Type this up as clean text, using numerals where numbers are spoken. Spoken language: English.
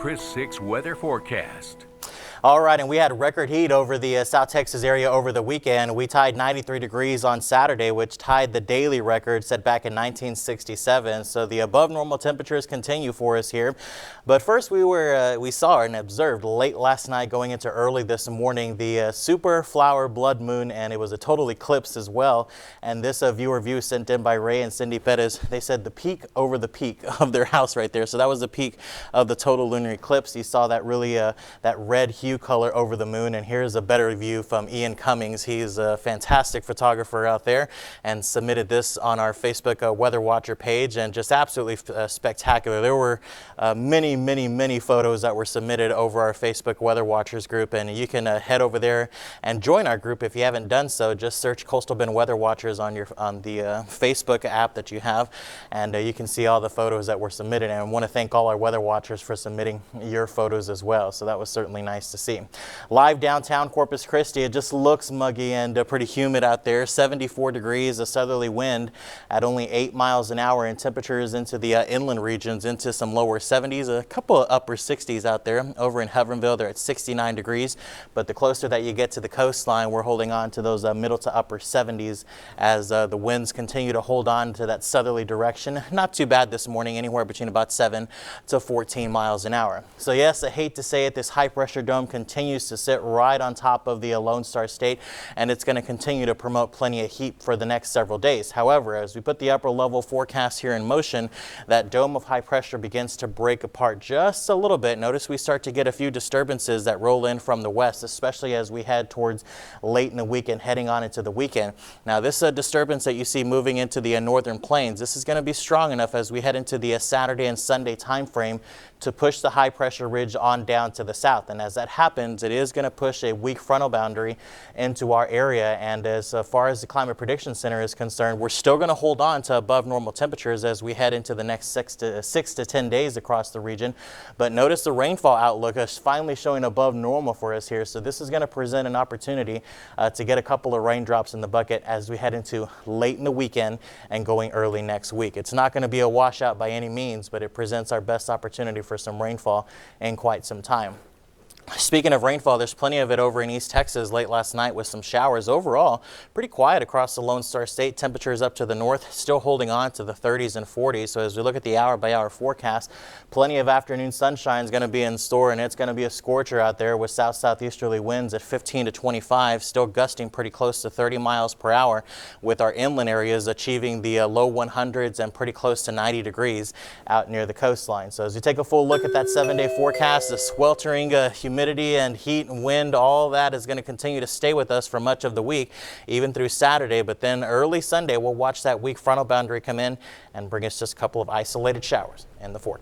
Chris 6 weather forecast. All right, and we had record heat over the South Texas area over the weekend. We tied 93 degrees on Saturday, which tied the daily record set back in 1967. So the above normal temperatures continue for us here. But first we saw and observed late last night going into early this morning the super flower blood moon, and it was a total eclipse as well. And this viewer view sent in by Ray and Cindy Pettis, they said the peak over the peak of their house right there. So that was the peak of the total lunar eclipse. You saw that really that red hue color over the moon, and here's a better view from Ian Cummings. He's a fantastic photographer out there and submitted this on our Facebook Weather Watcher page, and just absolutely spectacular. There were many photos that were submitted over our Facebook Weather Watchers group, and you can head over there and join our group if you haven't done so. Just search Coastal Bend Weather Watchers on the Facebook app that you have, and you can see all the photos that were submitted. And I want to thank all our weather watchers for submitting your photos as well. So that was certainly nice to see. Live downtown Corpus Christi, it just looks muggy and pretty humid out there. 74 degrees, a southerly wind at only 8 miles an hour, and temperatures into the inland regions into some lower 70s, a couple of upper 60s out there. Over in Hubbardville, they're at 69 degrees, but the closer that you get to the coastline, we're holding on to those middle to upper 70s as the winds continue to hold on to that southerly direction. Not too bad this morning, anywhere between about 7 to 14 miles an hour. So yes, I hate to say it, this high pressure dome continues to sit right on top of the Lone Star State, and it's going to continue to promote plenty of heat for the next several days. However, as we put the upper level forecast here in motion, that dome of high pressure begins to break apart just a little bit. Notice we start to get a few disturbances that roll in from the west, especially as we head towards late in the weekend, heading on into the weekend. Now this disturbance that you see moving into the northern plains, this is going to be strong enough as we head into the Saturday and Sunday time frame to push the high pressure ridge on down to the south. And as that happens, it is going to push a weak frontal boundary into our area. And as far as the Climate Prediction Center is concerned, we're still going to hold on to above normal temperatures as we head into the next 6 to 10 days across the region. But notice the rainfall outlook is finally showing above normal for us here. So this is going to present an opportunity to get a couple of raindrops in the bucket as we head into late in the weekend and going early next week. It's not going to be a washout by any means, but it presents our best opportunity for some rainfall in quite some time. Speaking of rainfall, there's plenty of it over in East Texas late last night with some showers. Overall, pretty quiet across the Lone Star State. Temperatures up to the north still holding on to the 30s and 40s. So as we look at the hour-by-hour forecast, plenty of afternoon sunshine is going to be in store, and it's going to be a scorcher out there with south-southeasterly winds at 15 to 25, still gusting pretty close to 30 miles per hour, with our inland areas achieving the low 100s and pretty close to 90 degrees out near the coastline. So as we take a full look at that 7-day forecast, the sweltering humidity and heat and wind, all that is going to continue to stay with us for much of the week, even through Saturday. But then early Sunday, we'll watch that weak frontal boundary come in and bring us just a couple of isolated showers in the forecast.